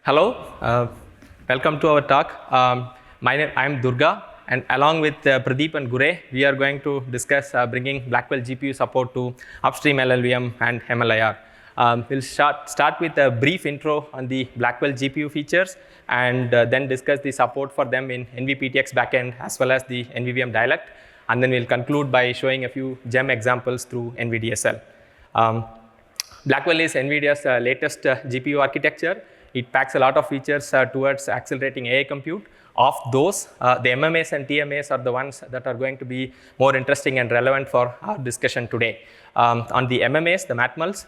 Hello, welcome to our talk. I'm Durga, and along with Pradeep and Guray, we are going to discuss bringing Blackwell GPU support to upstream LLVM and MLIR. We'll start with a brief intro on the Blackwell GPU features and then discuss the support for them in NVPTX backend as well as the NVVM Dialect. And then we'll conclude by showing a few GEMM examples through NVDSL. Blackwell is NVIDIA's latest GPU architecture. It packs a lot of features towards accelerating AI compute. Of those, the MMAs and TMAs are the ones that are going to be more interesting and relevant for our discussion today. On the MMAs, the matmals,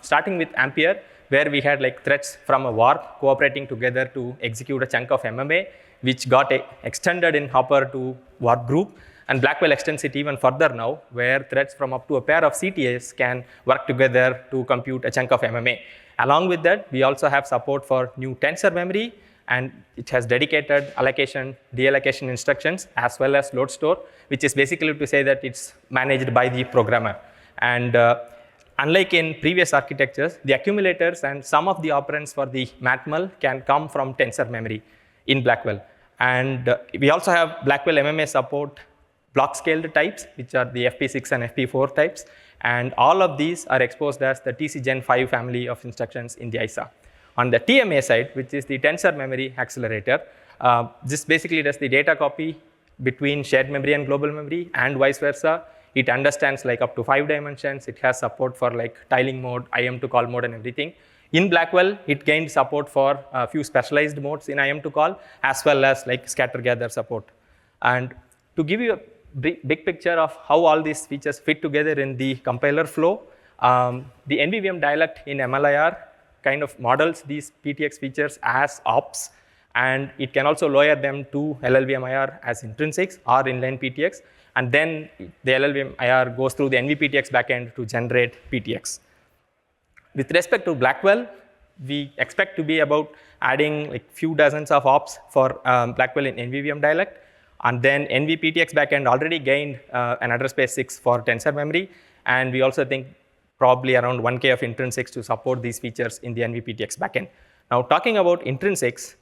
starting with Ampere, where we had like threads from a warp cooperating together to execute a chunk of MMA, which got extended in Hopper to warp group. And Blackwell extends it even further now, where threads from up to a pair of CTAs can work together to compute a chunk of MMA. Along with that, we also have support for new tensor memory, and it has dedicated allocation, deallocation instructions, as well as load store, which is basically to say that it's managed by the programmer. And unlike in previous architectures, the accumulators and some of the operands for the matmal can come from tensor memory in Blackwell. And we also have Blackwell MMA support block-scaled types, which are the FP6 and FP4 types. And all of these are exposed as the TC Gen 5 family of instructions in the ISA. On the TMA side, which is the tensor memory accelerator, this basically does the data copy between shared memory and global memory and vice versa. It understands like up to 5 dimensions. It has support for like tiling mode, IM to call mode and everything. In Blackwell, it gained support for a few specialized modes in IM to call, as well as like scatter gather support. And to give you a big picture of how all these features fit together in the compiler flow, the NVVM Dialect in MLIR kind of models these PTX features as ops, and it can also lower them to LLVM IR as intrinsics or inline PTX, and then the LLVM IR goes through the NVPTX backend to generate PTX. With respect to Blackwell, we expect to be about adding like few dozens of ops for Blackwell in NVVM Dialect. And then NVPTX backend already gained an address space 6 for tensor memory. And we also think probably around 1K of intrinsics to support these features in the NVPTX backend. Now, talking about intrinsics,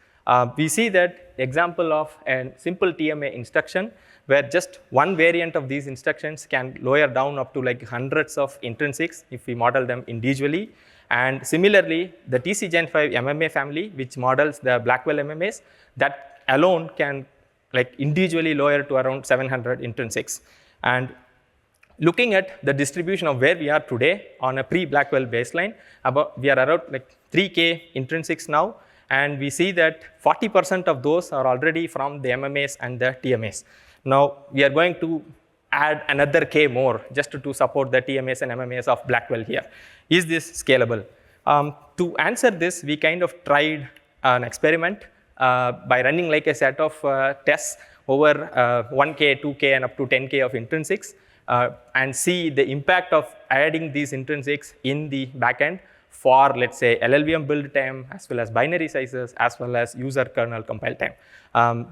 we see that example of a simple TMA instruction where just one variant of these instructions can lower down up to like hundreds of intrinsics if we model them individually. And similarly, the TC Gen 5 MMA family, which models the Blackwell MMAs, that alone can like individually lower to around 700 intrinsics. And looking at the distribution of where we are today on a pre-Blackwell baseline, we are around like 3K intrinsics now, and we see that 40% of those are already from the MMAs and the TMAs. Now, we are going to add another K more just to support the TMAs and MMAs of Blackwell here. Is this scalable? To answer this, we kind of tried an experiment by running like a set of tests over 1K, 2K, and up to 10K of intrinsics and see the impact of adding these intrinsics in the backend for, let's say, LLVM build time, as well as binary sizes, as well as user kernel compile time.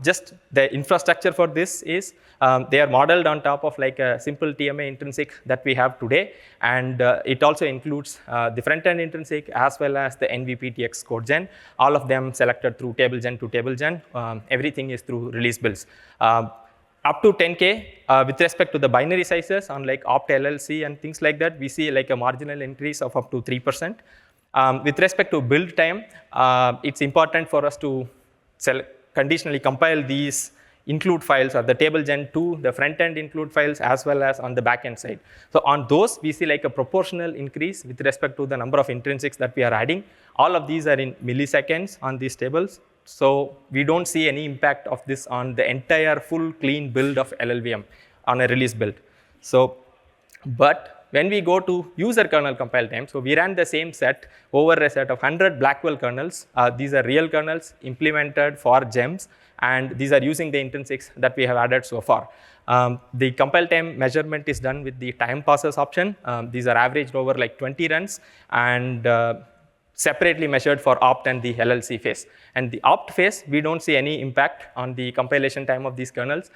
Just the infrastructure for this is they are modeled on top of like a simple TMA intrinsic that we have today, and it also includes the front-end intrinsic as well as the NVPTX code gen, all of them selected through table gen to table gen. Everything is through release builds. Up to 10K, with respect to the binary sizes on like opt LLC and things like that, we see like a marginal increase of up to 3%. With respect to build time, it's important for us to conditionally compile these include files or the table gen to the front end include files as well as on the back end side. So on those, we see like a proportional increase with respect to the number of intrinsics that we are adding. All of these are in milliseconds on these tables. So we don't see any impact of this on the entire full clean build of LLVM on a release build. So, but when we go to user kernel compile time, so we ran the same set over a set of 100 Blackwell kernels. These are real kernels implemented for GEMMs, and these are using the intrinsics that we have added so far. The compile time measurement is done with the time passes option. These are averaged over like 20 runs, and separately measured for opt and the LLC phase. And the opt phase, we don't see any impact on the compilation time of these kernels.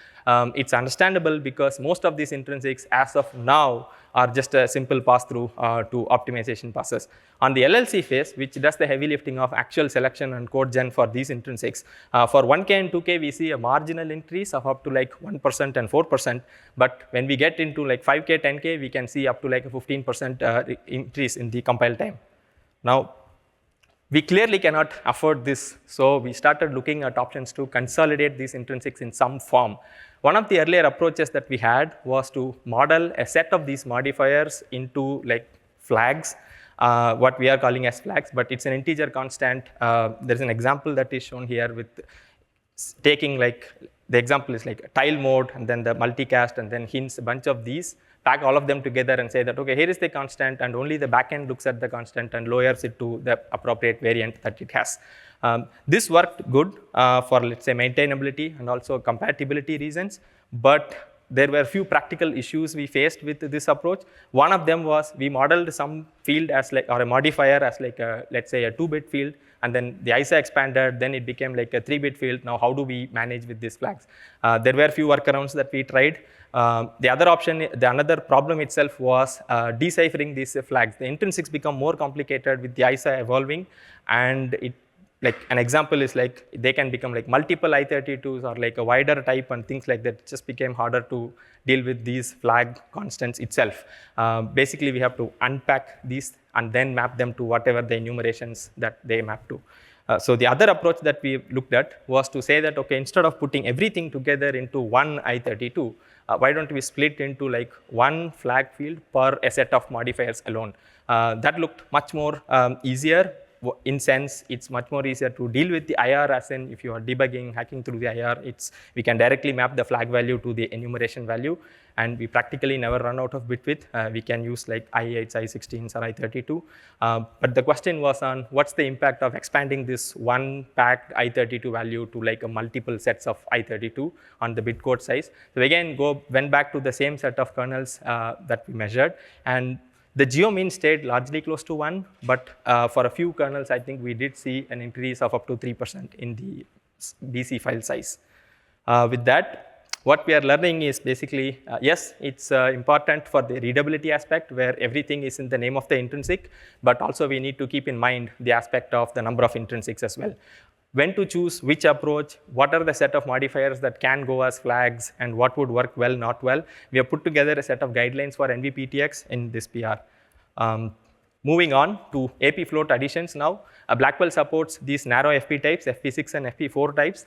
It's understandable because most of these intrinsics as of now are just a simple pass-through to optimization passes. On the LLC phase, which does the heavy lifting of actual selection and code gen for these intrinsics, for 1K and 2K, we see a marginal increase of up to like 1% and 4%. But when we get into like 5K, 10K, we can see up to like a 15% increase in the compile time. Now, we clearly cannot afford this, so we started looking at options to consolidate these intrinsics in some form. One of the earlier approaches that we had was to model a set of these modifiers into like flags, what we are calling as flags, but it's an integer constant. There's an example that is shown here with taking like, the example is like a tile mode and then the multicast and then hints, a bunch of these, pack all of them together and say that, okay, here is the constant and only the backend looks at the constant and lowers it to the appropriate variant that it has. This worked good for, let's say, maintainability and also compatibility reasons, but there were a few practical issues we faced with this approach. One of them was we modeled some field as like, or a modifier as like a, let's say, a 2-bit field, and then the ISA expanded, then it became like a 3-bit field. Now, how do we manage with these flags? There were a few workarounds that we tried. The other option, the another problem itself was deciphering these flags. The intrinsics become more complicated with the ISA evolving, and it, like an example is like they can become like multiple I32s or like a wider type and things like that. It just became harder to deal with these flag constants itself. Basically, we have to unpack these and then map them to whatever the enumerations that they map to. So the other approach that we looked at was to say that, okay, instead of putting everything together into one I32, why don't we split into like one flag field per a set of modifiers alone? That looked much more easier. In sense, it's much more easier to deal with the IR, as in if you are debugging, hacking through the IR, we can directly map the flag value to the enumeration value, and we practically never run out of bit width. We can use like I8s, I16s, or I32. But the question was on what's the impact of expanding this one packed I32 value to like a multiple sets of I32 on the bit code size. So again, went back to the same set of kernels that we measured, and the geo mean stayed largely close to 1, but for a few kernels, I think we did see an increase of up to 3% in the BC file size. With that, what we are learning is basically, yes, it's important for the readability aspect where everything is in the name of the intrinsic, but also we need to keep in mind the aspect of the number of intrinsics as well. When to choose which approach, what are the set of modifiers that can go as flags, and what would work well, not well. We have put together a set of guidelines for NVPTX in this PR. Moving on to APFloat additions now. Blackwell supports these narrow FP types, FP6 and FP4 types,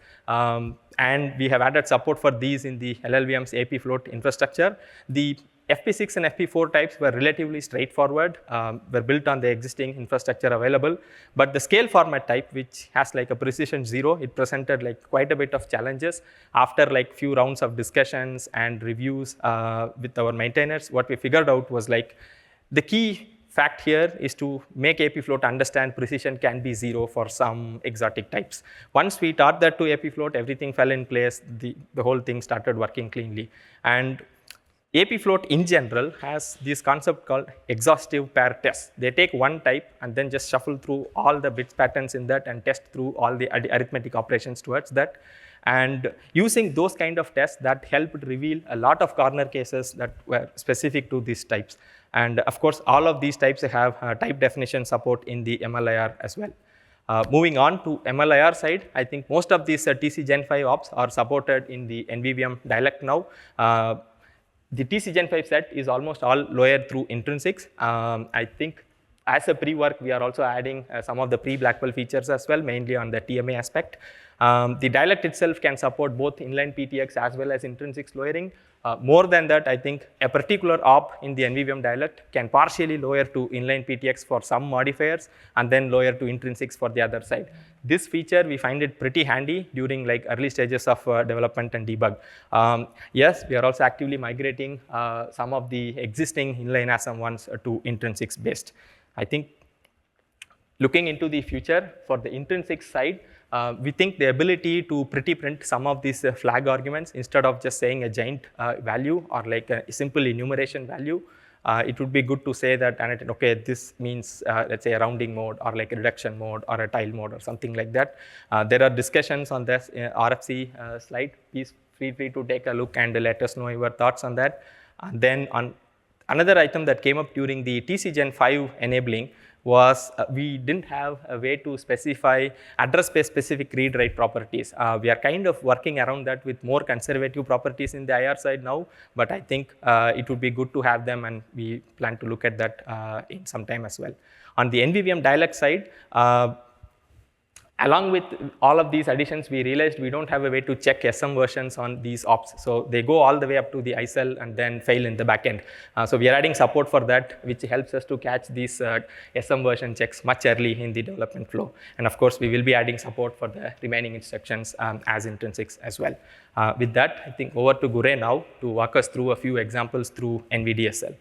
and we have added support for these in the LLVM's APFloat infrastructure. The FP6 and FP4 types were relatively straightforward, were built on the existing infrastructure available, but the scale format type, which has like a precision 0, it presented like quite a bit of challenges. After like few rounds of discussions and reviews with our maintainers, what we figured out was like the key fact here is to make APFloat understand precision can be 0 for some exotic types. Once we taught that to APFloat, everything fell in place, the whole thing started working cleanly. And APFloat in general has this concept called exhaustive pair tests. They take one type and then just shuffle through all the bits patterns in that and test through all the arithmetic operations towards that. And using those kind of tests, that helped reveal a lot of corner cases that were specific to these types. And of course, all of these types have type definition support in the MLIR as well. Moving on to MLIR side, I think most of these TC Gen 5 ops are supported in the NVVM Dialect now. The TC Gen 5 set is almost all lowered through intrinsics. I think as a pre-work, we are also adding some of the pre-Blackwell features as well, mainly on the TMA aspect. The dialect itself can support both inline PTX as well as intrinsics lowering. More than that, I think a particular op in the NVVM dialect can partially lower to inline PTX for some modifiers and then lower to intrinsics for the other side. This feature, we find it pretty handy during like early stages of development and debug. Yes, we are also actively migrating some of the existing inline ASM ones to intrinsics based. I think looking into the future for the intrinsics side, we think the ability to pretty print some of these flag arguments instead of just saying a giant value or like a simple enumeration value it would be good to say that, okay, this means, let's say, a rounding mode or like a reduction mode or a tile mode or something like that. There are discussions on this RFC slide. Please feel free to take a look and let us know your thoughts on that. And then on another item that came up during the TC Gen 5 enabling was we didn't have a way to specify address space specific read-write properties. We are kind of working around that with more conservative properties in the IR side now, but I think it would be good to have them, and we plan to look at that in some time as well. On the NVVM dialect side, along with all of these additions, we realized we don't have a way to check SM versions on these ops. So they go all the way up to the ICEL and then fail in the backend. So we are adding support for that, which helps us to catch these SM version checks much early in the development flow. And of course, we will be adding support for the remaining instructions as intrinsics as well. With that, I think over to Guray now to walk us through a few examples through NVDSL.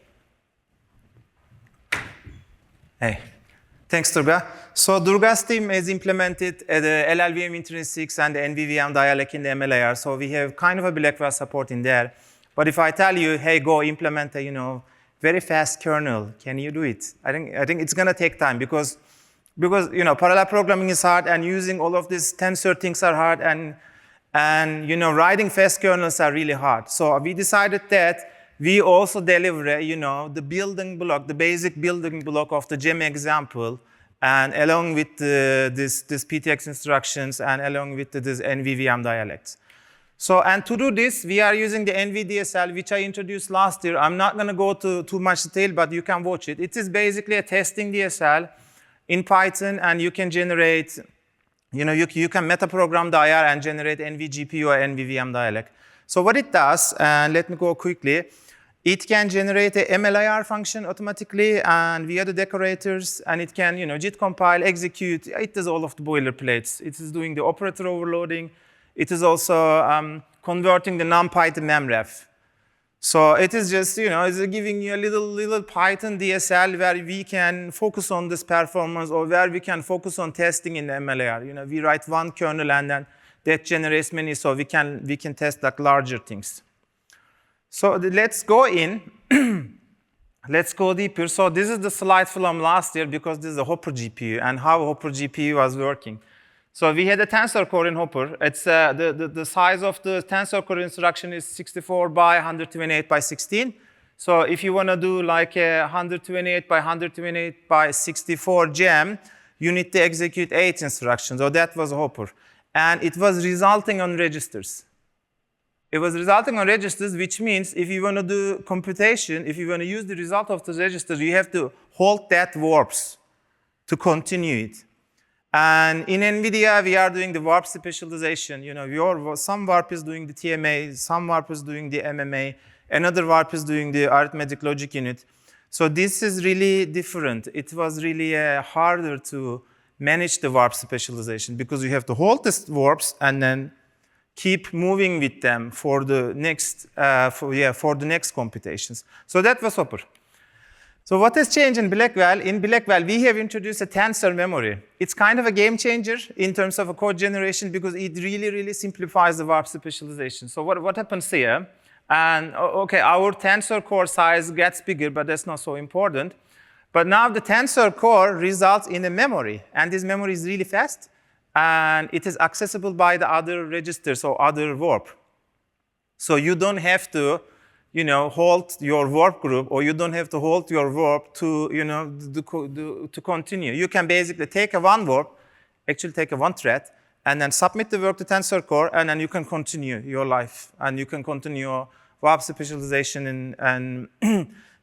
Hey. Thanks, Durga. So Durga's team has implemented the LLVM intrinsics and the NVVM Dialect in the MLIR. So we have kind of a Blackwell support in there. But if I tell you, hey, go implement a very fast kernel, can you do it? I think it's going to take time because parallel programming is hard, and using all of these tensor things are hard, and writing fast kernels are really hard. So we decided that we also deliver, the building block, the basic building block of the GEMM example, and along with this PTX instructions and along with this NVVM dialects. So, and to do this, we are using the NVDSL, which I introduced last year. I'm not going to go to too much detail, but you can watch it. It is basically a testing DSL in Python, and you can generate, you can metaprogram the IR and generate NVGPU or NVVM dialect. So what it does, and let me go quickly, it can generate a MLIR function automatically and via the decorators, and it can, JIT compile, execute. It does all of the boilerplates. It is doing the operator overloading. It is also converting the NumPy to memref. So it is just, it's giving you a little Python DSL where we can focus on this performance, or where we can focus on testing in the MLIR. We write one kernel and then that generates many, so we can test like larger things. So let's go in. Let's go deeper. So this is the slide from last year, because this is a Hopper GPU and how Hopper GPU was working. So we had a Tensor core in Hopper. It's the size of the Tensor core instruction is 64 by 128 by 16. So if you want to do like a 128 by 128 by 64 GEMM, you need to execute 8 instructions. So that was Hopper. And it was resulting on registers. It was resulting on registers, which means if you want to do computation, if you want to use the result of the registers, you have to hold that warps to continue it. And in NVIDIA, we are doing the warp specialization. Some warp is doing the TMA, some warp is doing the MMA, another warp is doing the arithmetic logic unit. So this is really different. It was really harder to manage the warp specialization, because you have to hold the warps and then keep moving with them for the next computations. So that was Hopper. So what has changed in Blackwell? In Blackwell, we have introduced a tensor memory. It's kind of a game changer in terms of a code generation, because it really simplifies the warp specialization. So what happens here? And okay, our tensor core size gets bigger, but that's not so important. But now the tensor core results in a memory, and this memory is really fast. And it is accessible by the other registers or other warp. So you don't have to, hold your warp group, or you don't have to hold your warp to, to continue. You can basically take one warp, actually take one thread, and then submit the work to Tensor Core, and then you can continue your life, and you can continue your warp specialization and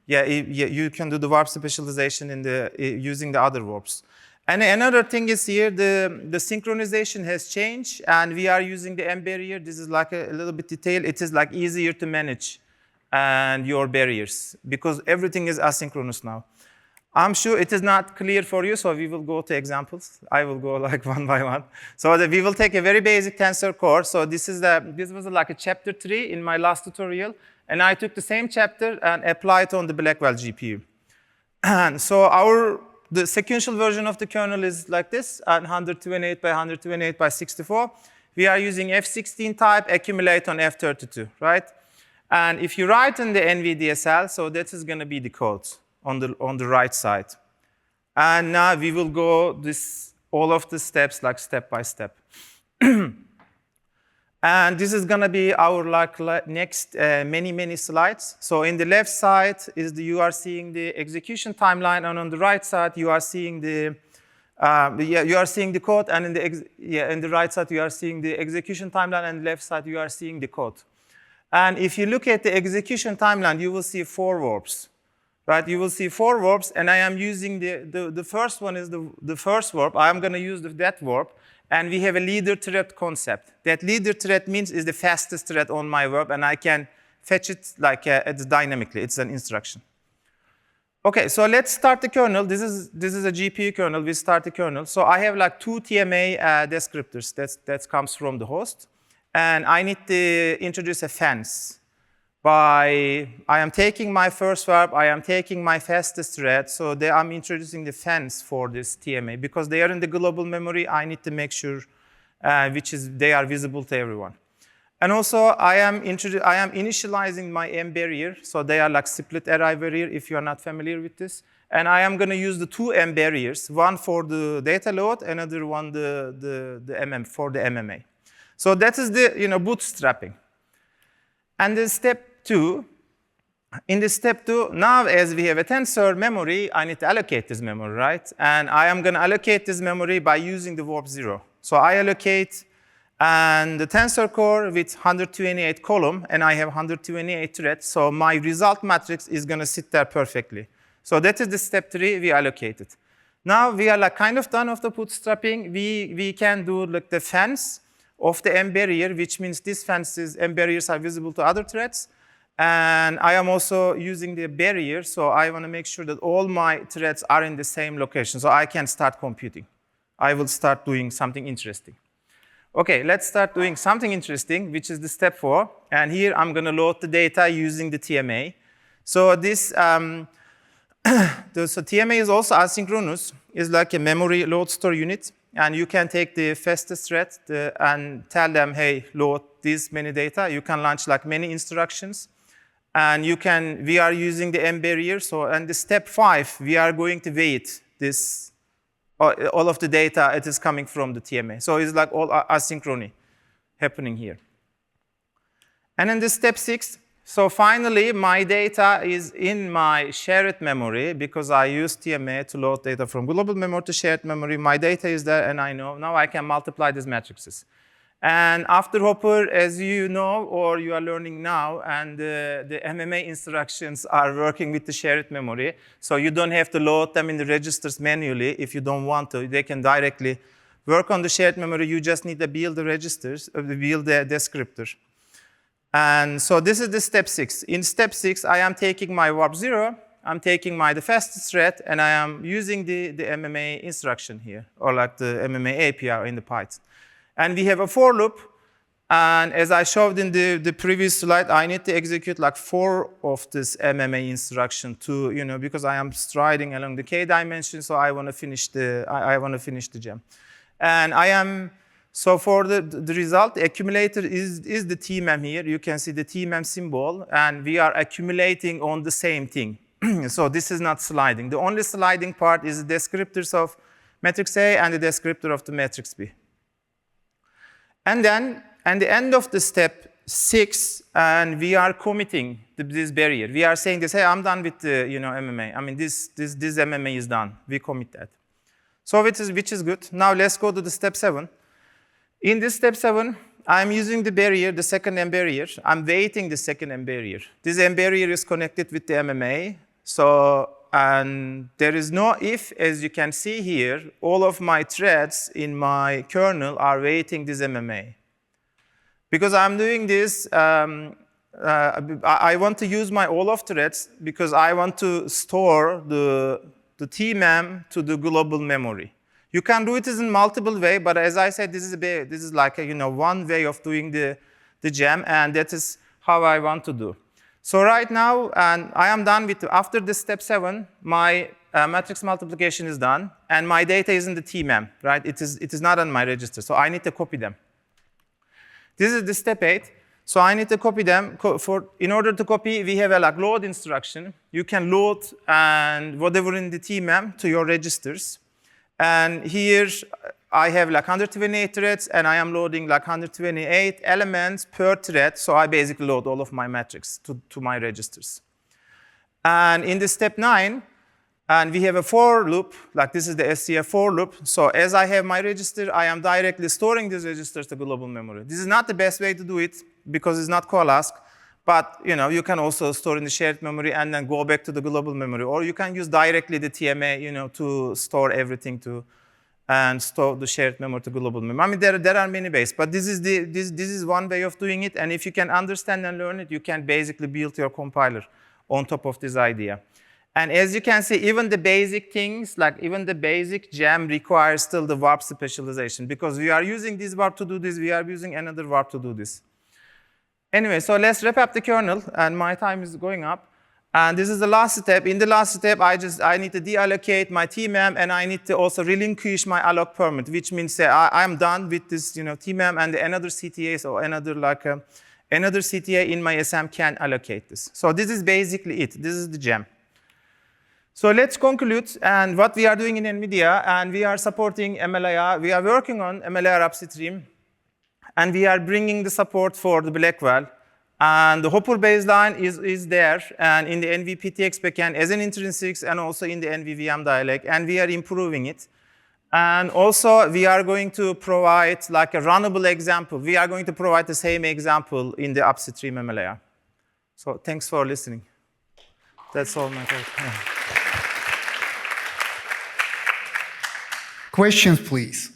you can do the warp specialization using the other warps. And another thing is here, the synchronization has changed, and we are using the M barrier. This is like a little bit detailed. It is like easier to manage and your barriers, because everything is asynchronous now. I'm sure it is not clear for you, so we will go to examples. I will go like one by one. So we will take a very basic tensor core. So this was like a chapter 3 in my last tutorial, and I took the same chapter and applied it on the Blackwell GPU. And so the sequential version of the kernel is like this, at 128 by 128 by 64. We are using F16 type, accumulate on F32, right? And if you write in the NVDSL, so that is going to be the code on the right side. And now we will go all of the steps like step by step. And this is going to be our next many slides. So in the left side you are seeing the execution timeline, and on the right side you are seeing the you are seeing the code, and in the right side you are seeing the execution timeline, and left side you are seeing the code. And if you look at the execution timeline, you will see 4 warps, right? You will see 4 warps, and I am using the first one is the first warp. I am going to use that warp. And we have a leader thread concept. That leader thread means is the fastest thread on my warp, and I can fetch it like it's dynamically. It's an instruction. Okay, so let's start the kernel. This is a GPU kernel. We start the kernel. So I have like 2 TMA descriptors. That comes from the host, and I need to introduce a fence. I am taking my first warp, I am taking my fastest thread, so I'm introducing the fence for this TMA. Because they are in the global memory, I need to make sure they are visible to everyone. And also, I am initializing my M barrier, so they are like split array barrier, if you are not familiar with this. And I am going to use the 2 M barriers, one for the data load, another one for the MMA. So that is the bootstrapping. And the step 2, in the step 2, now as we have a tensor memory, I need to allocate this memory, right? And I am going to allocate this memory by using the warp 0. So I allocate the tensor core with 128 column, and I have 128 threads. So my result matrix is going to sit there perfectly. So that is the step 3 we allocated. Now we are like kind of done with the bootstrapping. We can do like the fence of the M barrier, which means these fences, M barriers are visible to other threads. And I am also using the barrier, so I want to make sure that all my threads are in the same location, so I can start computing. I will start doing something interesting. Okay, let's start doing something interesting, which is the step 4. And here I'm going to load the data using the TMA. So this, so TMA is also asynchronous. It's like a memory load store unit. And you can take the fastest thread and tell them, hey, load this many data. You can launch like many instructions. And we are using the M barrier. So in the step 5, we are going to wait this, all of the data, it is coming from the TMA. So it's like all asynchrony happening here. And in the step 6, so finally, my data is in my shared memory because I use TMA to load data from global memory to shared memory. My data is there, and I know now I can multiply these matrices. And after Hopper, as you know, or you are learning now, and the MMA instructions are working with the shared memory, so you don't have to load them in the registers manually if you don't want to. They can directly work on the shared memory. You just need to build the registers, build the descriptor. And so this is the step 6. In step 6, I am taking my warp 0, I'm taking the fastest thread, and I am using the MMA instruction here, or like the MMA API in the Python. And we have a for loop, and as I showed in the previous slide, I need to execute like 4 of this MMA instruction to, because I am striding along the k dimension, so I want to finish the gem. And so for the result, the accumulator is the tmem here. You can see the tmem symbol, and we are accumulating on the same thing. So this is not sliding. The only sliding part is the descriptors of matrix A and the descriptor of the matrix B. And then, at the end of the step 6, and we are committing this barrier. We are saying this, hey, I'm done with the MMA. I mean, this MMA is done. We commit that. So which is good. Now let's go to the step 7. In this step 7, I'm using the barrier, the second M barrier. I'm waiting the second M barrier. This M barrier is connected with the MMA. So, and there is no if, as you can see here, all of my threads in my kernel are waiting this MMA. Because I'm doing this, I want to use my all of threads because I want to store the tmem to the global memory. You can do it in multiple ways, but as I said, this is like one way of doing the gem, and that is how I want to do. So right now, and I am done with, after this step 7, my matrix multiplication is done, and my data is in the tmem, right? It is not on my register, so I need to copy them. This is the step 8. So I need to copy them. In order to copy, we have a like load instruction. You can load and whatever in the TMEM to your registers. And here I have like 128 threads, and I am loading like 128 elements per thread. So I basically load all of my metrics to my registers. And in the step 9, and we have a for loop, like this is the SCF for loop. So as I have my register, I am directly storing these registers to global memory. This is not the best way to do it because it's not coalesced, but you can also store in the shared memory and then go back to the global memory. Or you can use directly the TMA, to store everything and store the shared memory to global memory. I mean, there are many ways, but this is one way of doing it. And if you can understand and learn it, you can basically build your compiler on top of this idea. And as you can see, even the basic things, like even the basic gem requires still the warp specialization because we are using this warp to do this, we are using another warp to do this. Anyway, so let's wrap up the kernel, and my time is going up. And this is the last step. In the last step, I need to deallocate my TMEM, and I need to also relinquish my alloc permit, which means I'm done with this, TMEM, and another CTA, so another CTA in my SM can allocate this. So this is basically it. This is the gem. So let's conclude, and what we are doing in NVIDIA, and we are supporting MLIR. We are working on MLIR upstream, and we are bringing the support for the Blackwell. And the Hopper baseline is there, and in the NVPTX backend as an intrinsics, and also in the NVVM Dialect, and we are improving it. And also, we are going to provide like a runnable example. We are going to provide the same example in the upstream MLIR. So thanks for listening. That's all my talk. Yeah. Questions, please.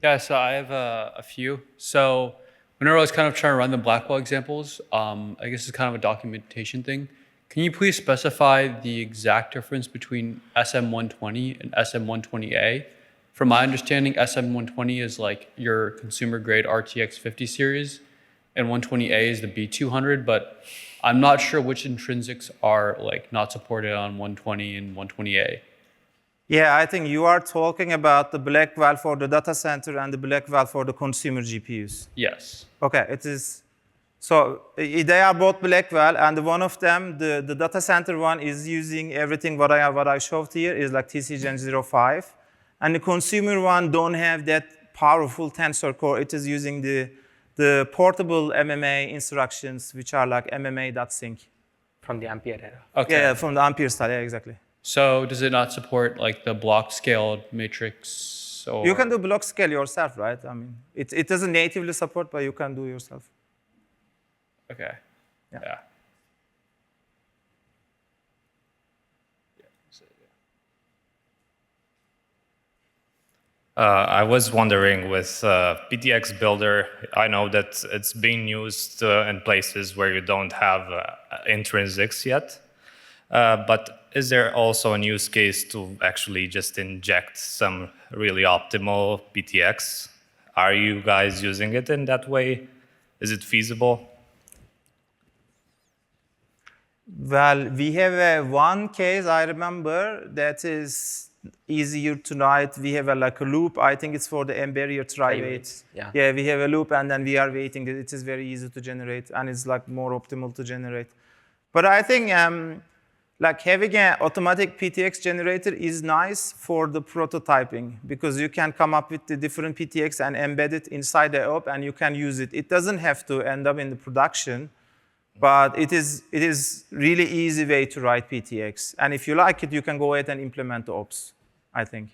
Yeah, so I have a few. So whenever I was kind of trying to run the Blackwell examples, I guess it's kind of a documentation thing. Can you please specify the exact difference between SM120 and SM120A? From my understanding, SM120 is like your consumer grade RTX 50 series, and 120A is the B200, but I'm not sure which intrinsics are like not supported on 120 and 120A. Yeah, I think you are talking about the Blackwell for the data center and the Blackwell for the consumer GPUs. Yes. Okay, it is. So they are both Blackwell, and one of them, the data center one, is using everything what I showed here is like TC Gen 05, and the consumer one don't have that powerful tensor core. It is using the portable MMA instructions, which are like MMA.sync. From the Ampere era. Okay. Yeah, from the Ampere style, yeah, exactly. So does it not support like the block scaled matrix? Or? You can do block scale yourself, right? I mean, it doesn't natively support, but you can do yourself. Okay. Yeah. I was wondering with PTX Builder, I know that it's being used in places where you don't have intrinsics yet. But is there also a use case to actually just inject some really optimal PTX? Are you guys using it in that way? Is it feasible? Well, we have one case I remember that is easier to write. We have like a loop. I think it's for the M-barrier tri-weight. Yeah, we have a loop, and then we are waiting. It is very easy to generate, and it's like more optimal to generate. But I think like having an automatic PTX generator is nice for the prototyping because you can come up with the different PTX and embed it inside the app, and you can use it. It doesn't have to end up in the production, but it is really easy way to write PTX. And if you like it, you can go ahead and implement the ops, I think.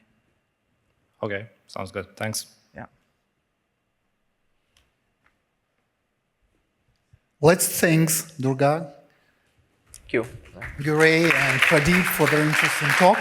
Okay, sounds good. Thanks. Yeah. Let's thank Durga, Thank you. Guray, and Pradeep for their interesting talk.